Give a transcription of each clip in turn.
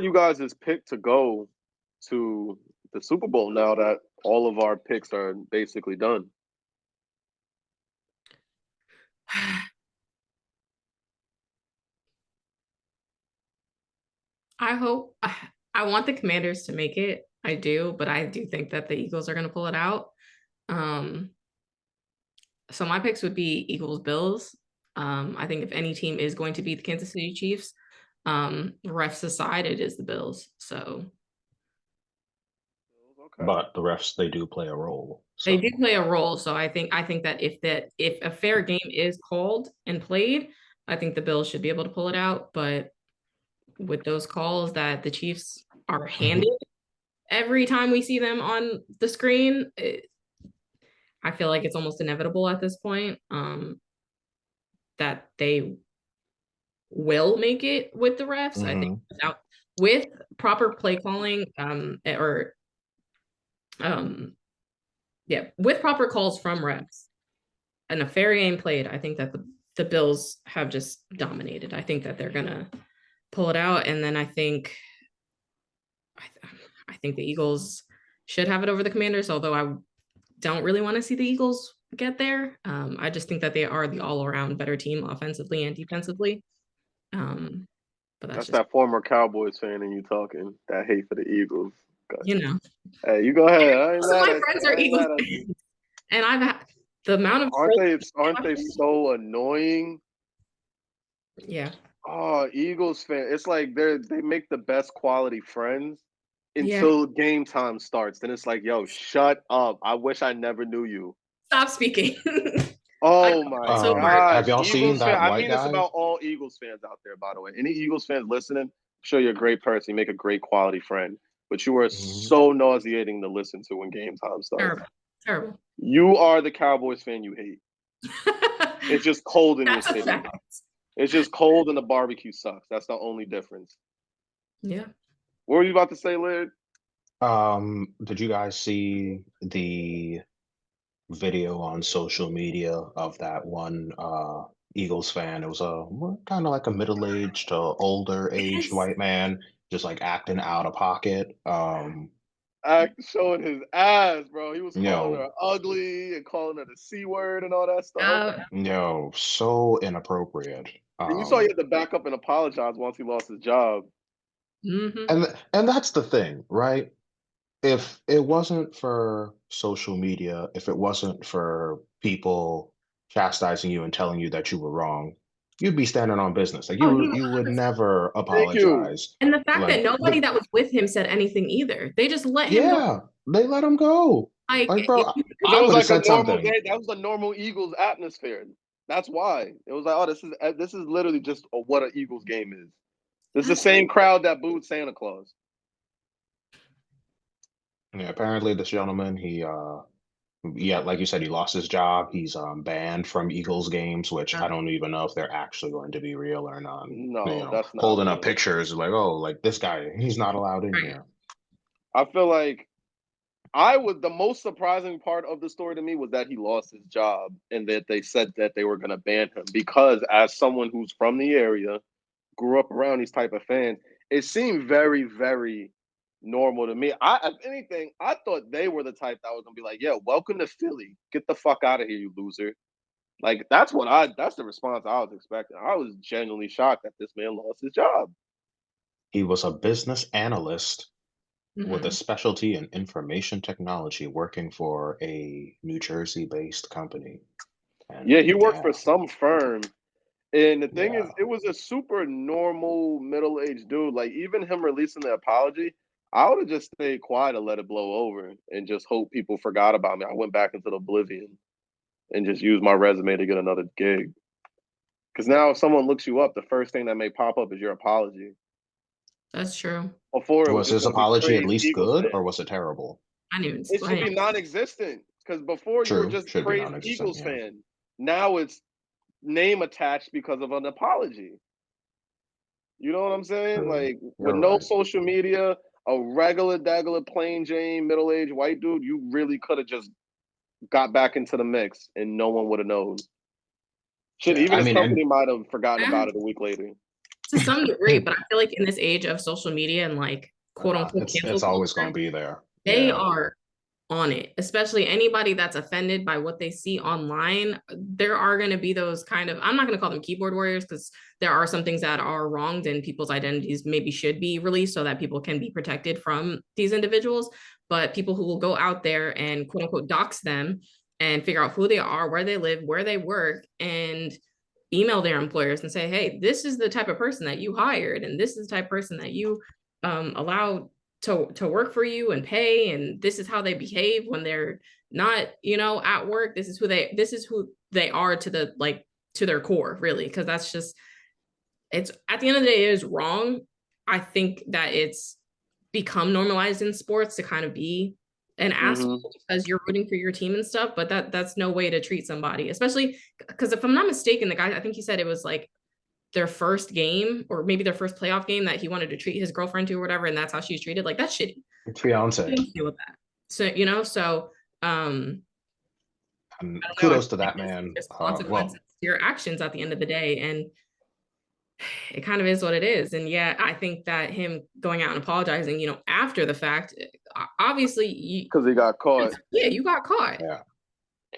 You guys is picked to go to the Super Bowl now that all of our picks are basically done? I hope I want the Commanders to make it. I do, but I do think that the Eagles are going to pull it out. Um, so my picks would be Eagles Bills. I think if any team is going to beat the Kansas City Chiefs, refs aside, it is the Bills. So Okay. But the refs, they do play a role. they do So play a role. So I think that if a fair game is called and played, I think the Bills should be able to pull it out. But with those calls that the Chiefs are handed every time we see them on the screen, I feel like it's almost inevitable at this point that they will make it with the refs. I think Mhm. without with proper play calling or um yeah, with proper calls from refs and a fair game played, I think that the Bills have just dominated. I think that they're gonna pull it out, and then I think the Eagles should have it over the Commanders, although I don't really want to see the Eagles get there. I just think that they are the all around better team offensively and defensively. Um, but that's That's just, that former Cowboys fan in you talking. That hate for the Eagles. Gotcha. you know, Hey, you go ahead. I ain't most of mad my at you. friends are I ain't Eagles mad at you. fans, and I've had the amount of Aren't they so annoying? yeah, Oh, Eagles fan. It's like they make the best quality friends yeah. until game time starts. Then it's like, yo, shut up. I wish I never knew you. Stop speaking. I Oh my so hard. Have gosh. y'all seen Eagles fan. that I white mean this guy? about all Eagles fans out there, by the way. Any Eagles fans listening, I'm sure you're a great person. You make a great quality friend. But you are Mhm. so nauseating to listen to when game time starts. Terrible, terrible. You are the Cowboys fan you hate. It's just cold in your That's a city. fact. It's just cold and the barbecue sucks. That's the only difference. Yeah. What were you about to say, Lid? Did you guys see the video on social media of that one Eagles fan? It was a kind of like a middle-aged to older aged Yes. white man just like acting out of pocket. Act showing his ass, bro. He was You calling know, her ugly and calling her the C word and all that stuff. so inappropriate. And you saw he Um had to back up and apologize once he lost his job. Hmm. and that's the thing, right? If it wasn't for social media, if it wasn't for people chastising you and telling you that you were wrong, you'd be standing on business. Like Oh, you would never Thank you. apologize. and the fact that Like nobody that was with him said anything either. They just let him go. yeah, they let him go. Like, Like, bro, Because it I was would have like a said normal something. day. That was a normal Eagles atmosphere. That's why. It was like, oh, this is literally just what an Eagles game is. This is the yes. same crowd that booed Santa Claus. Yeah, apparently this gentleman, yeah, like you said, he lost his job. He's banned from Eagles games, which I don't even know if they're actually going to be real or not. No, that's not Holding up real. pictures like, oh, like this guy, he's not allowed in Right. here. I feel like I was the most surprising part of the story to me was that he lost his job and that they said that they were going to ban him because as someone who's from the area, grew up around these type of fans, it seemed very, very normal to me. If anything, I thought they were the type that was gonna be like, "Yeah, welcome to Philly. Get the fuck out of here, you loser." Like that's the response I was expecting. I was genuinely shocked that this man lost his job. He was a business analyst with a Hmm. specialty in information technology working for a New Jersey-based company. Yeah, And he worked for yeah, some firm. And the thing is, yeah. it was a super normal middle-aged dude. Like even him releasing the apology, I would have just stayed quiet and let it blow over and just hope people forgot about me. I went back into the oblivion and just used my resume to get another gig. Because now if someone looks you up, the first thing that may pop up is your apology. That's true. Before it was Was just his going to be apology at crazed least Eagles good or fan. was it terrible? I didn't even. It I should didn't be non-existent. Because before you were True, just should be crazed non-existent, Eagles yeah. fan. Now it's name attached because of an apology. You know what I'm saying? True. Like with You're no right. social media, a regular daggler plain Jane middle aged white dude, you really could have just got back into the mix and no one would have known. Shit, Yeah, even I his mean, and company might have forgotten about it a week later. To some degree, but I feel like in this age of social media and like quote unquote cancel it's always going culture, to be there. they Yeah. are on it, especially anybody that's offended by what they see online. There are going to be those kind of, I'm not going to call them keyboard warriors because there are some things that are wronged and people's identities maybe should be released so that people can be protected from these individuals. But people who will go out there and quote unquote dox them and figure out who they are, where they live, where they work, and email their employers and say, hey, this is the type of person that you hired, and this is the type of person that you allowed to work for you and pay, and this is how they behave when they're not, at work. This is who they are to the to their core, really, because that's just, it's at the end of the day, it is wrong. I think that it's become normalized in sports to kind of be an asshole because you're rooting for your team and stuff, but that's no way to treat somebody, especially because if I'm not mistaken, the guy, I think he said it was like their first game or maybe their first playoff game that he wanted to treat his girlfriend to or whatever, and that's how she's treated. Like, that's shitty. Fiance. Deal with that. So And I don't know. I kudos to think that man. there's consequences Well, to your actions at the end of the day, and it kind of is what it is. And yeah, I think that him going out and apologizing, after the fact, obviously, Because he got caught. yeah, you got caught. yeah,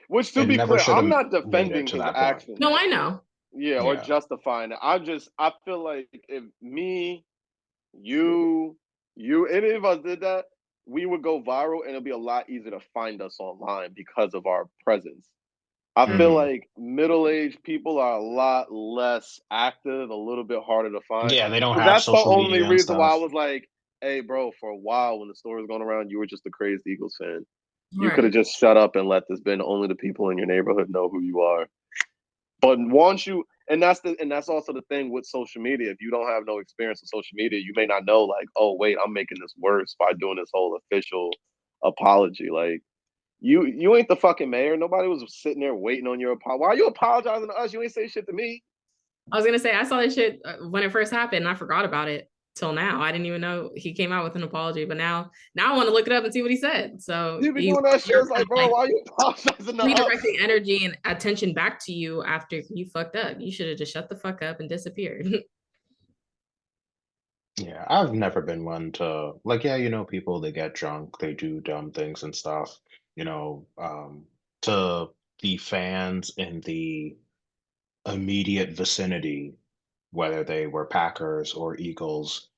Which, to it be never clear, should I'm have not made it defending to his that point. actions. No, I know. Yeah, or Yeah. justifying it. I feel like if me, you, any of us did that, we would go viral and it'll be a lot easier to find us online because of our presence. I True. feel like middle-aged people are a lot less active, a little bit harder to find. Yeah, they don't So have that's the social only media and reason why I stuff. was like, hey, bro, for a while when the story was going around, you were just a crazed Eagles fan. You could have Right. just shut up and let this been only the people in your neighborhood know who you are. But once you, and that's also the thing with social media. If you don't have no experience with social media, you may not know, like, oh wait, I'm making this worse by doing this whole official apology. Like, you ain't the fucking mayor. Nobody was sitting there waiting on your apology. Why are you apologizing to us? You ain't say shit to me. I was gonna say I saw that shit when it first happened, and I forgot about it till now. I didn't even know he came out with an apology, but now I want to look it up and see what he said. So You be doing that shit. you're It's like, bro, why are you apologizing to us? redirecting energy and attention back to you after you fucked up. You should have just shut the fuck up and disappeared. Yeah, I've never been one to like, yeah, people they get drunk, they do dumb things and stuff, you know, to the fans in the immediate vicinity, whether they were Packers or Eagles,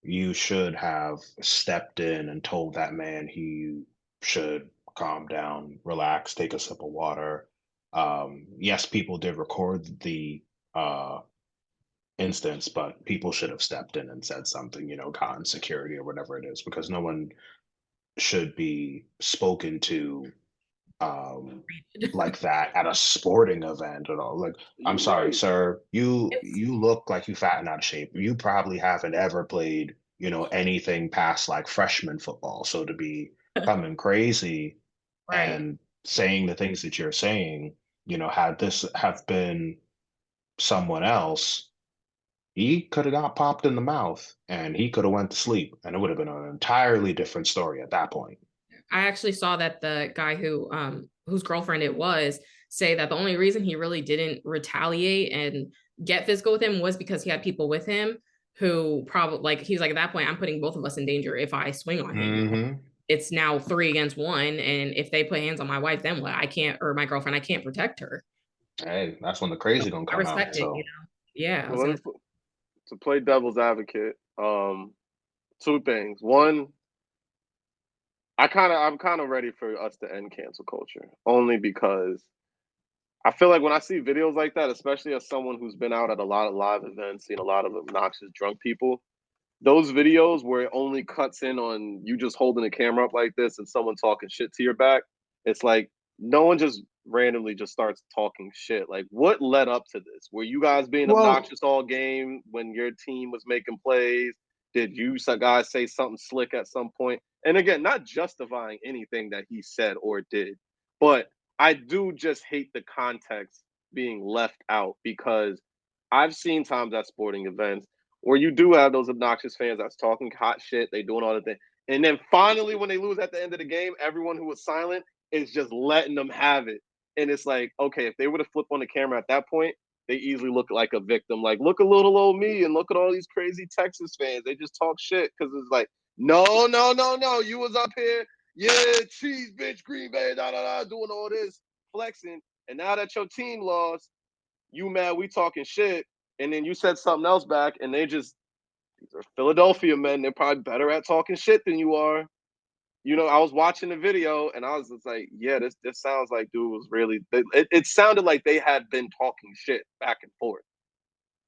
you should have stepped in and told that man he should calm down, relax, take a sip of water. Yes, people did record the instance, but people should have stepped in and said something, gotten security or whatever it is, because no one should be spoken to um like that at a sporting event at all. Like, I'm You're sorry, right. sir, you look like you fat and out of shape. You probably haven't ever played, anything past like freshman football. So to be coming crazy Right. and saying the things that you're saying, had this have been someone else, he could have got popped in the mouth and he could have went to sleep, and it would have been an entirely different story at that point. I actually saw that the guy whose girlfriend it was say that the only reason he really didn't retaliate and get physical with him was because he had people with him who probably, like, he's like, at that point I'm putting both of us in danger if I swing on him. Hmm. It's now 3 against 1, and if they put hands on my wife, then what? I can't, or my girlfriend, I can't protect her. Hey, that's when the So crazy gonna I come out. respect it, So Yeah, I So was let gonna me to play devil's advocate. Two things. One, I'm kind of ready for us to end cancel culture, only because I feel like when I see videos like that, especially as someone who's been out at a lot of live events, seen a lot of obnoxious drunk people, those videos where it only cuts in on you just holding a camera up like this and someone talking shit to your back, it's like no one just randomly just starts talking shit. Like, what led up to this? Were you guys being well, obnoxious all game when your team was making plays? Did you guys say something slick at some point? And again, not justifying anything that he said or did, but I do just hate the context being left out because I've seen times at sporting events where you do have those obnoxious fans that's talking hot shit, they doing all the things. And then finally, when they lose at the end of the game, everyone who was silent is just letting them have it. And it's like, okay, if they were to flip on the camera at that point, they easily look like a victim. Like, look at little old me and look at all these crazy Texas fans. They just talk shit because it's like, no, no, no, no. You was up here, yeah, cheese, bitch, Green Bay, da da da, doing all this flexing. And now that your team lost, you mad we talking shit, and then you said something else back, and these are Philadelphia men. They're probably better at talking shit than you are. I was watching the video and I was just like, yeah, this sounds like dude was really. It sounded like they had been talking shit back and forth.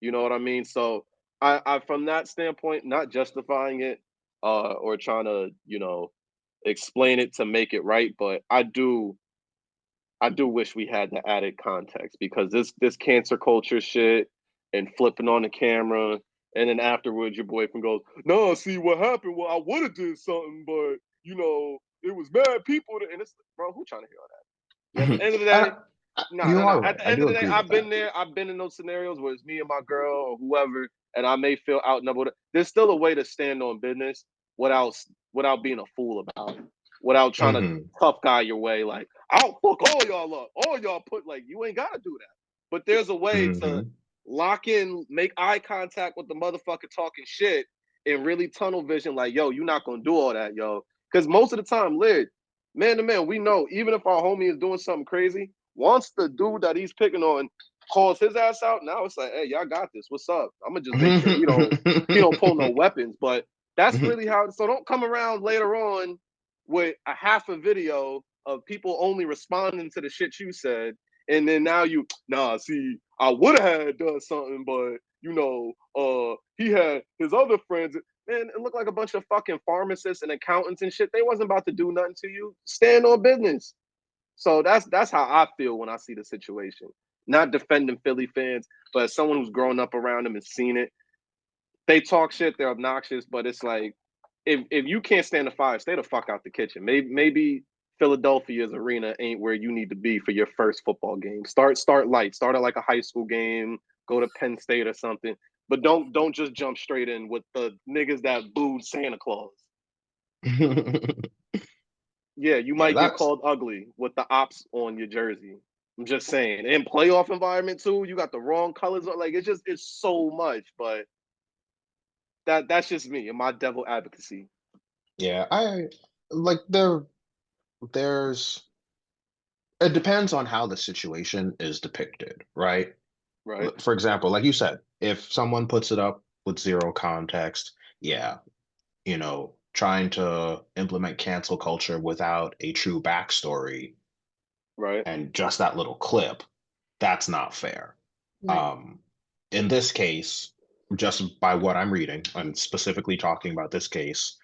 You know what I mean? So I from that standpoint, not justifying it or trying to explain it to make it right, but I do wish we had the added context because this cancer culture shit and flipping on the camera, and then afterwards your boyfriend goes, "No, see what happened? Well, I would have did something, but it was bad people." And it's bro, who trying to hear all that? At the end of the day, no, You no, no. are At right. the I end of do the day, agree with I've been that. there. I've been in those scenarios where it's me and my girl or whoever, and I may feel outnumbered. There's still a way to stand on business without without being a fool about it, without trying to Hmm. tough guy your way. Like, I'll fuck all y'all up. All y'all put like you ain't gotta do that. But there's a way to Hmm. lock in, make eye contact with the motherfucker talking shit, and really tunnel vision. Like, yo, you're not gonna do all that, yo. Because most of the time, lid, man to man, we know even if our homie is doing something crazy, once the dude that he's picking on calls his ass out, now it's like, hey, y'all got this. What's up? I'm gonna just make sure he don't pull no weapons. But that's really how. So don't come around later on with a half a video of people only responding to the shit you said, and then now see, I would have had done something, but he had his other friends. Man, it looked like a bunch of fucking pharmacists and accountants and shit. They wasn't about to do nothing to you. Stand on business. So that's how I feel when I see the situation. Not defending Philly fans, but as someone who's grown up around them and seen it. They talk shit, they're obnoxious, but it's like if you can't stand the fire, stay the fuck out the kitchen. Maybe Philadelphia's arena ain't where you need to be for your first football game. Start light. Start at like a high school game. Go to Penn State or something. But don't just jump straight in with the niggas that booed Santa Claus. Yeah, you Yeah, might get that's called ugly with the ops on your jersey. I'm just saying. In playoff environment too, you got the wrong colors. Like it's so much. But that's just me and my devil advocacy. yeah. I like there's it depends on how the situation is depicted, right? Right. For example, like you said, if someone puts it up with zero context, yeah, trying to implement cancel culture without a true backstory Right. and just that little clip, that's not fair. Right. Um, in this case, just by what I'm reading, I'm specifically talking about this case.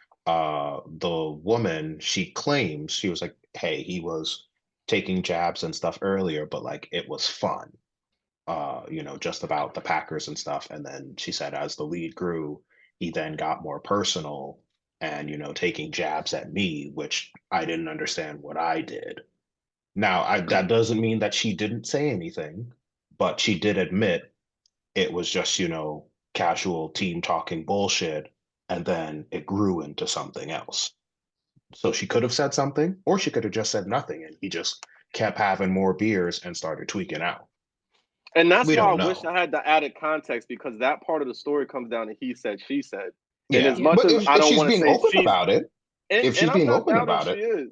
The woman, she claims she was like, "Hey, he was taking jabs and stuff earlier, but like it was fun." Just about the Packers and stuff. And then she said, as the lead grew, he then got more personal and taking jabs at me, which I didn't understand what I did. Now, that doesn't mean that she didn't say anything, but she did admit it was just, casual team talking bullshit, and then it grew into something else. So she could have said something, or she could have just said nothing, and he just kept having more beers and started tweaking out. And that's We why I don't wish know. I had the added context because that part of the story comes down to he said, she said. And as Yeah, Yeah. much but as I if don't she's want to being say open she's about it, and, if and she's I'm being not open doubting about she it, is.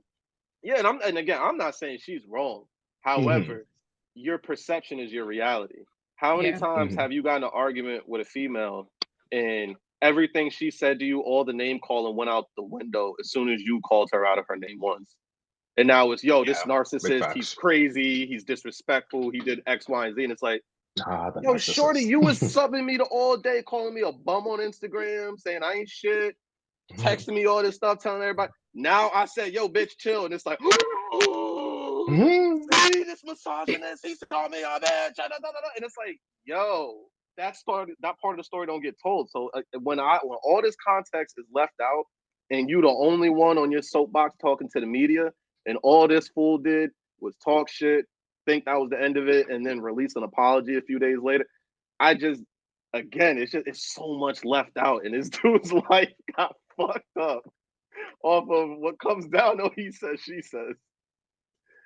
Yeah, and again, I'm not saying she's wrong. hmm However, your perception is your reality. How many Yeah. times hmm have you gotten an argument with a female and everything she said to you, all the name calling went out the window as soon as you called her out of her name once? And now it's, yo, this yeah, big narcissist, he's facts. crazy, he's disrespectful, he did X, Y, and Z. And it's like, Ah, the yo, shorty, narcissist. you was subbing me the all day, calling me a bum on Instagram, saying I ain't shit, texting me all this stuff, telling everybody. Now I said, yo, bitch, chill. And it's like, see, this misogynist, he saw me on bitch. And it's like, yo, that part of the story don't get told. So when all this context is left out and you the only one on your soapbox talking to the media, and all this fool did was talk shit, think that was the end of it, and then release an apology a few days later. I just again, it's so much left out, and this dude's life got fucked up off of what comes down to he says, she says.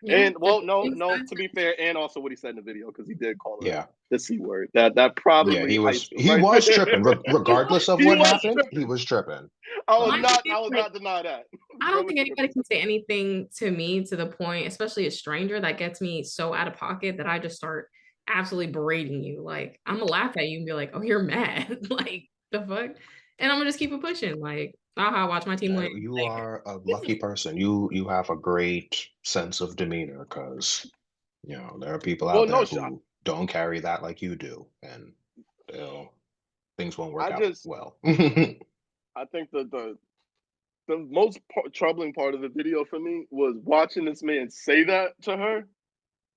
Yeah. And well, no. To be fair, and also what he said in the video because he did call her Yeah. the C word. That Yeah, probably iced him he right was there. tripping. Regardless of He what was happened, he tripping. was tripping. My thing is, I was like, not deny that. I don't Bro think was anybody tripping. can say anything to me to the point, especially a stranger, that gets me so out of pocket that I just start absolutely berating you. Like, I'm gonna laugh at you and be like, "Oh, you're mad." Like, the fuck? And I'm gonna just keep it pushing. Like, aha, watch my team win. You Like, are a this lucky is person. You have a great sense of demeanor because there are people Well, out no there shot. who don't carry that like you do, and things won't work I out just well. I think the most troubling part of the video for me was watching this man say that to her,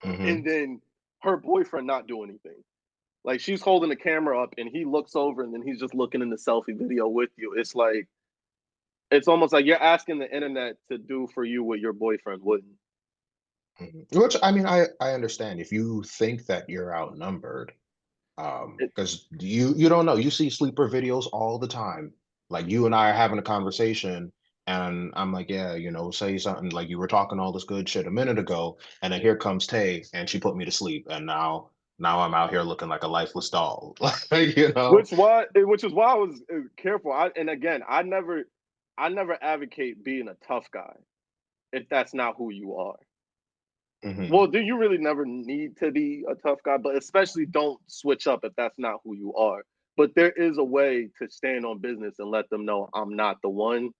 Hmm. and then her boyfriend not do anything. Like she's holding the camera up, and he looks over, and then he's just looking in the selfie video with you. It's like it's almost like you're asking the internet to do for you what your boyfriend wouldn't. Which I mean, I understand if you think that you're outnumbered, It, because you don't know. You see sleeper videos all the time. Like you and I are having a conversation, and I'm like, yeah, say something like you were talking all this good shit a minute ago, and then here comes Tay, and she put me to sleep, and now I'm out here looking like a lifeless doll. Like, which is why I was careful. And again, I never advocate being a tough guy if that's not who you are. Hmm. Well, do you really never need to be a tough guy? But especially don't switch up if that's not who you are. But there is a way to stand on business and let them know I'm not the one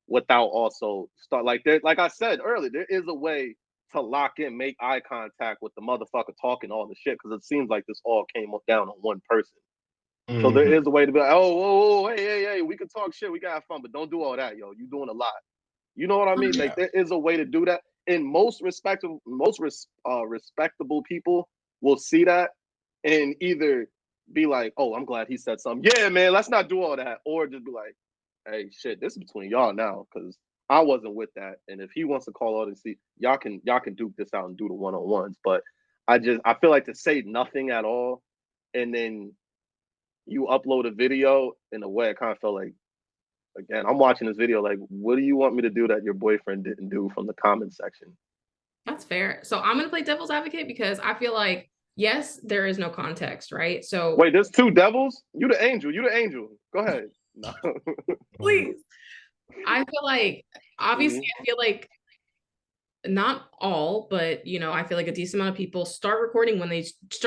without also start like there. Like I said earlier, there is a way to lock in, make eye contact with the motherfucker talking all the shit because it seems like this all came down on one person. So there Hmm. is a way to be like, oh, whoa, whoa, hey, we can talk shit, we can have fun, but don't do all that, yo. You doing a lot. You know what I mean? Like Yeah. there is a way to do that. And respectable people will see that and either be like, "Oh, I'm glad he said something. Yeah, man, let's not do all that," or just be like, "Hey, shit, this is between y'all now because I wasn't with that. And if he wants to call out and see, y'all can duke this out and do the one on ones." But I feel like to say nothing at all and then you upload a video in a way, I kind of felt like again, I'm watching this video like, what do you want me to do that your boyfriend didn't do from the comment section? That's fair. So I'm gonna play devil's advocate because I feel like, yes, there is no context, right? So Wait, there's two devils? You the angel. You the angel. Go ahead. No. please, I feel like, obviously, Mhm. I feel like not all, but I feel like a decent amount of people start recording when it gets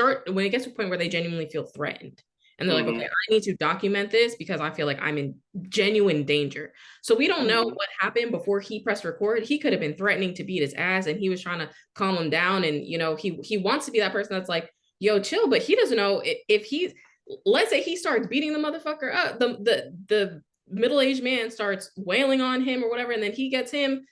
to a point where they genuinely feel threatened. And they're like, okay, Mhm. I need to document this because I feel like I'm in genuine danger. So we don't know Mhm. what happened before he pressed record. He could have been threatening to beat his ass and he was trying to calm him down. And he wants to be that person that's like, yo, chill, but he doesn't know if he's, let's say he starts beating the motherfucker up, the middle-aged man starts wailing on him or whatever, and then he gets him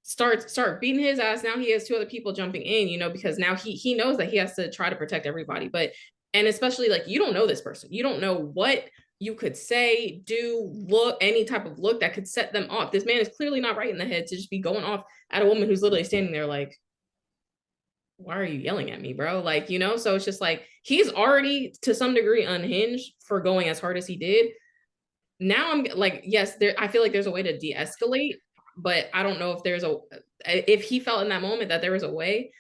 start beating his ass. Now he has two other people jumping in, because now he knows that he has to try to protect everybody. But and especially, like, you don't know this person. You don't know what you could say, do, look, any type of look that could set them off. This man is clearly not right in the head to just be going off at a woman who's literally standing there like, why are you yelling at me, bro? Like, so it's just like he's already to some degree unhinged for going as hard as he did. Now I'm like, yes, there, I feel like there's a way to de-escalate, but I don't know if he felt in that moment that there was a way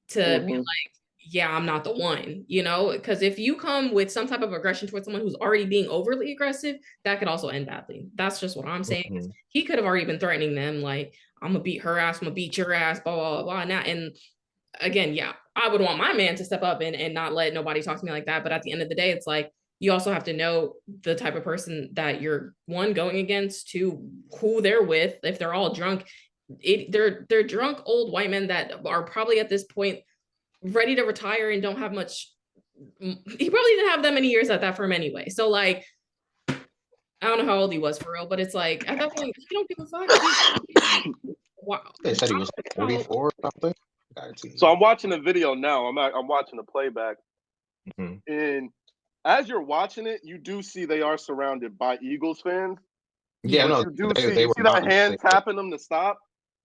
to be Mhm. like, yeah, I'm not the one, because if you come with some type of aggression towards someone who's already being overly aggressive, that could also end badly. That's just what I'm saying. Hmm. He could have already been threatening them, like, I'm gonna beat her ass, I'm gonna beat your ass, blah, blah, blah, blah. And again, yeah, I would want my man to step up and not let nobody talk to me like that. But at the end of the day, it's like you also have to know the type of person that you're, one, going against, two, who they're with. If they're all drunk, they're drunk old white men that are probably at this point ready to retire and don't have much. He probably didn't have that many years at that firm anyway. So, like, I don't know how old he was for real, but it's like at that point he don't give a fuck. Wow. They said he was like 44 or something. I'd seen So that. I'm watching the video now. I'm watching the playback, Hmm. and as you're watching it, you do see they are surrounded by Eagles fans. Yeah, Yeah. But no, you do they you were see that not hand missing. tapping them to stop,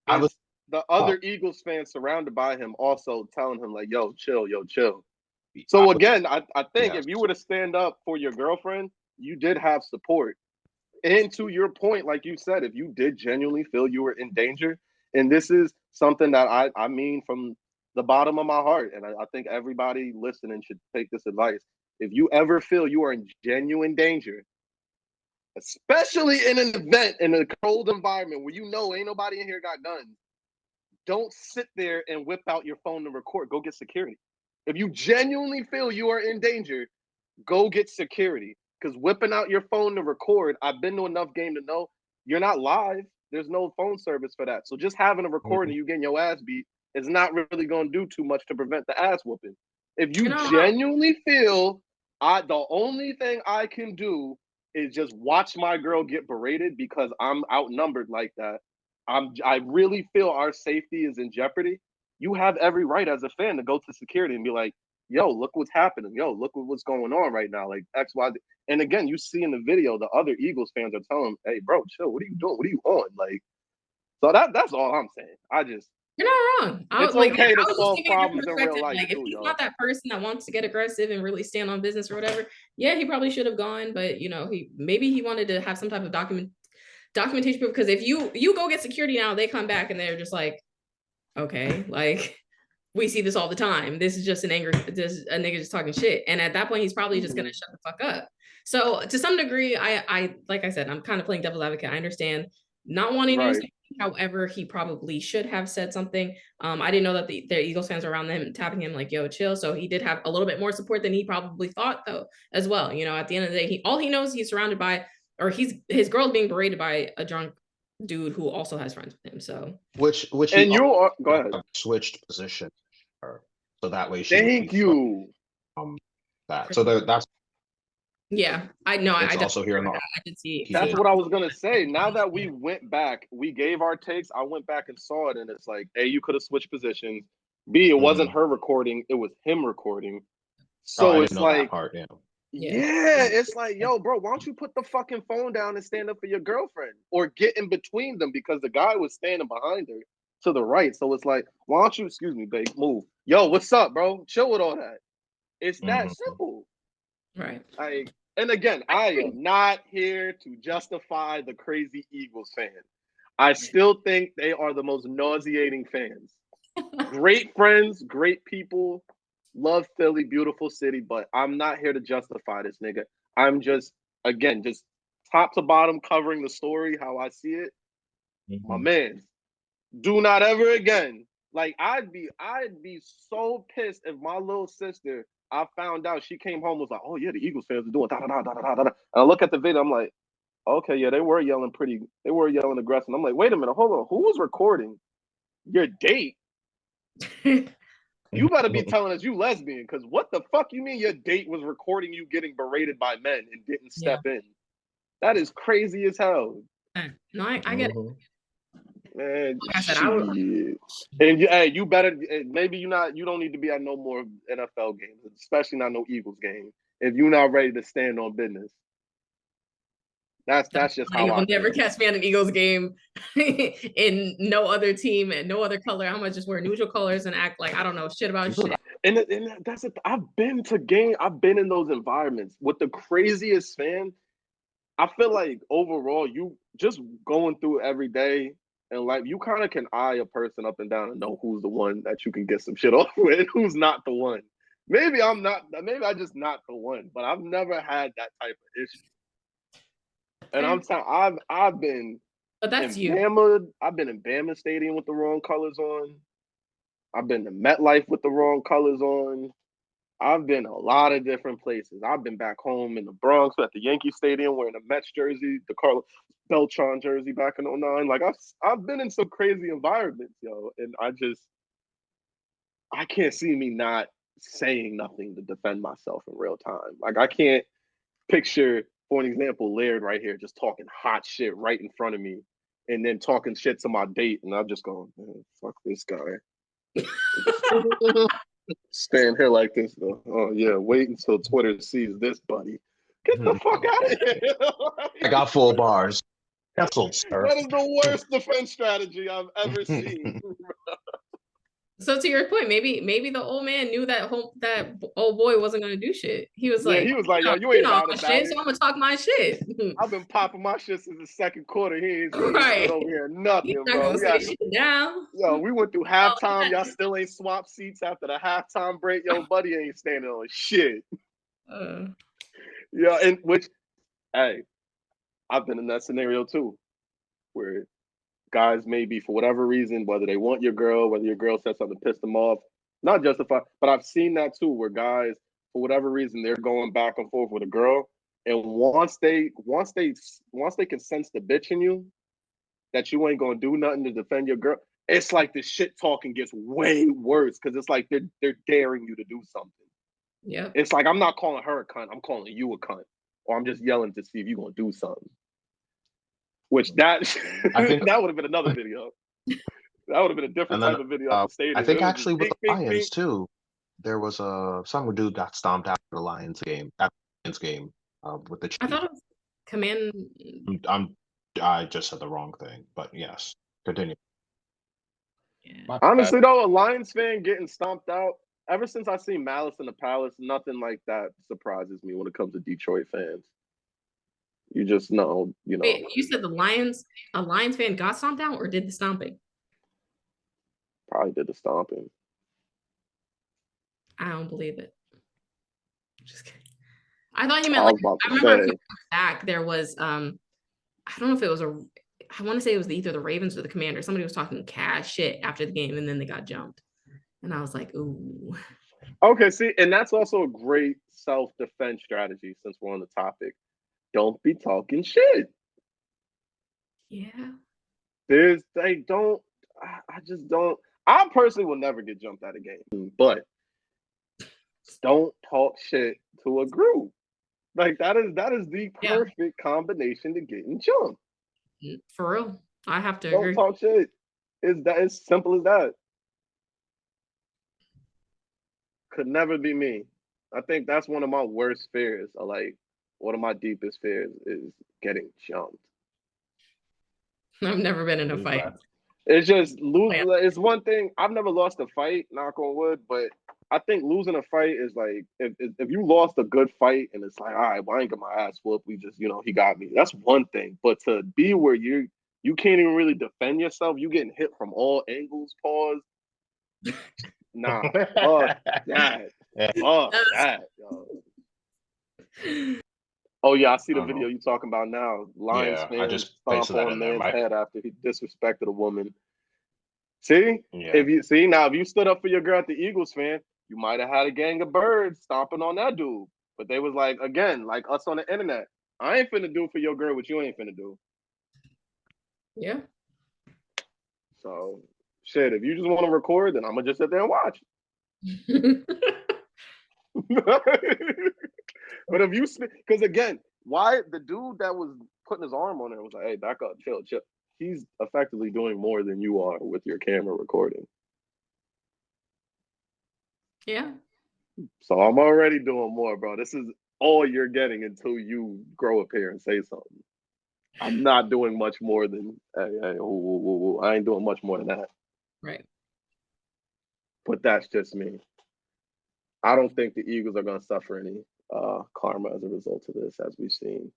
I and was the other up. Eagles fans surrounded by him also telling him like, "Yo, chill, yo, chill." I So was again, I think yes. if you were to stand up for your girlfriend, you did have support. And to your point, like you said, if you did genuinely feel you were in danger, And this is something that I mean from the bottom of my heart. And I think everybody listening should take this advice. If you ever feel you are in genuine danger, especially in an event in a cold environment where you know ain't nobody in here got guns, don't sit there and whip out your phone to record. Go get security. If you genuinely feel you are in danger, go get security. Because whipping out your phone to record, I've been to enough game to know you're not live. There's no phone service for that. So just having a recording, you getting your ass beat, is not really going to do too much to prevent the ass whooping. If you genuinely feel the only thing I can do is just watch my girl get berated because I'm outnumbered like that. I really feel our safety is in jeopardy. You have every right as a fan to go to security and be like, yo, look what's happening. Yo, look what's going on right now. Like X, Y, Z. And again, you see in the video, the other Eagles fans are telling him, hey, bro, chill. What are you doing? What are you on? Like, so that's all I'm saying. You're not wrong. It's okay to solve problems in real life like, if too, he's y'all. not that person that wants to get aggressive and really stand on business or whatever, yeah, he probably should have gone. But you know, maybe he wanted to have some type of documentation proof. Because if you go get security now, they come back and they're just like, okay, like we see this all the time. This is just a nigga just talking shit. And at that point, he's probably just gonna shut the fuck up. So to some degree, I like I said, I'm kind of playing devil's advocate. I understand not wanting to say, however, he probably should have said something. I didn't know that the Eagles fans were around them tapping him like, yo, chill. So he did have a little bit more support than he probably thought, though, as well. You know, at the end of the day, all he knows he's surrounded by, or his girl's being berated by a drunk dude who also has friends with him. So which and he you are go ahead. Switched position her, so that way she Thank would be you. that. So that's yeah, I know. I also here in the I did see. That's what I was gonna say. Now that we went back, we gave our takes. I went back and saw it, and it's like, A, you could have switched positions. B, it wasn't her recording; it was him recording. So I it's didn't know like, that part. yeah, it's like, yo, bro, why don't you put the fucking phone down and stand up for your girlfriend, or get in between them because the guy was standing behind her to the right. So it's like, why don't you, excuse me, babe, move? Yo, what's up, bro? Chill with all that. It's that simple. Right. And again, I am not here to justify the crazy Eagles fan. I still think they are the most nauseating fans. Great friends, great people, love Philly, beautiful city, but I'm not here to justify this nigga. I'm just, again, just top to bottom covering the story how I see it. My man, do not ever again. Like I'd be so pissed if my little sister, I found out she came home was like, oh yeah, the Eagles fans are doing da da da da da da. And I look at the video, I'm like, okay, yeah, they were yelling aggressive. I'm like, wait a minute, hold on, who was recording your date? You better be telling us you lesbian, because what the fuck you mean your date was recording you getting berated by men and didn't step in? That is crazy as hell. No, I get it. Man, like I said, I would. And hey, you better maybe you don't need to be at no more NFL games, especially not no Eagles game, if you're not ready to stand on business. That's just how You'll never catch me at an Eagles game in no other team and no other color. I'm gonna just wear neutral colors and act like I don't know shit about shit. And that's it. I've been in those environments with the craziest fan. I feel like overall, you just going through every day and like you kind of can eye a person up and down and know who's the one that you can get some shit off with, who's not the one. Maybe I'm not. Maybe I'm just not the one. But I've never had that type of issue. And I'm telling, I've been. But that's in Bama. I've been in Bama Stadium with the wrong colors on. I've been to MetLife with the wrong colors on. I've been a lot of different places. I've been back home in the Bronx at the Yankee Stadium wearing a Mets jersey, the Carlos Beltran jersey back in 09. Like I've been in some crazy environments, yo. And I can't see me not saying nothing to defend myself in real time. Like I can't picture, for an example, Laird right here just talking hot shit right in front of me and then talking shit to my date. And I'm just going, fuck this guy. Stand here like this though. Oh yeah, wait until Twitter sees this, buddy. Get the fuck out of here. I got full bars. Canceled, sir. That is the worst defense strategy I've ever seen. So to your point, maybe the old man knew that old boy wasn't gonna do shit. He was Yeah, like, he was like, yo, you you ain't know all about my it, shit, so Bally. I'm gonna talk my shit. I've been popping my shit since the second quarter. He ain't stood Right. over here He's nothing, not bro. gonna say shit now. Yo, we went through Oh, halftime. Y'all still ain't swapped seats after the halftime break. Yo, buddy ain't standing on shit. uh, Yeah, and which, hey, I've been in that scenario too, where guys maybe for whatever reason, whether they want your girl, whether your girl said something to piss them off, not justified, but I've seen that too, where guys for whatever reason they're going back and forth with a girl, and once they can sense the bitch in you that you ain't gonna do nothing to defend your girl, it's like the shit talking gets way worse because it's like they're daring you to do something. yep. It's like I'm not calling her a cunt, I'm calling you a cunt, or I'm just yelling to see if you're gonna do something. Which that I think, that would have been another video. That would have been a different and then type of video at the I stadium. It think was just actually with bink, the bink, Lions bink. too, there was some dude got stomped out of the Lions game with the I Chiefs. thought it was command. I'm I just said the wrong thing, but yes, continue. Yeah. My bad. Honestly, though, a Lions fan getting stomped out, ever since I seen Malice in the Palace, nothing like that surprises me when it comes to Detroit fans. You just know, Wait, you said a Lions fan got stomped out or did the stomping? probably did the stomping. I don't believe it. Just kidding. I thought you I meant like was about I to remember a few say, months back there was I don't know if it was I want to say it was either the Ravens or the Commanders. Somebody was talking cash shit after the game and then they got jumped. And I was like, ooh. okay, see, and that's also a great self-defense strategy since we're on the topic. Don't be talking shit. Yeah. They don't, I just don't, I personally will never get jumped out of game, but don't talk shit to a group. Like that is the Yeah. perfect combination to getting jumped. For real. I have to Don't agree. talk shit. It's simple as that. Could never be me. I think that's one of my worst fears. Like one of my deepest fears is getting jumped. I've never been in a What is fight. that? It's just Oh, yeah. it's one thing. I've never lost a fight, knock on wood, but I think losing a fight is like if you lost a good fight and it's like, all right, well, I ain't got my ass whooped. We just, he got me. That's one thing. But to be where you can't even really defend yourself, you getting hit from all angles, pause. Nah, fuck that. Fuck that, yo. Oh yeah, I see I the don't know. video you talking about now. Lions Yeah, I fans just stomp pasted that on in there. man's My head after he disrespected a woman. See, yeah. if you see now, if you stood up for your girl at the Eagles fan, you might have had a gang of birds stomping on that dude. But they was like, again, like us on the internet, I ain't finna do for your girl what you ain't finna do. Yeah. So shit, if you just want to record, then I'm gonna just sit there and watch. But if you, because again, why the dude that was putting his arm on her was like, "Hey, back up, chill, chill." He's effectively doing more than you are with your camera recording. Yeah. So I'm already doing more, bro. This is all you're getting until you grow up here and say something. I'm not doing much more than, hey, I ain't doing much more than that. Right. But that's just me. I don't think the Eagles are going to suffer any karma as a result of this, as we've seen.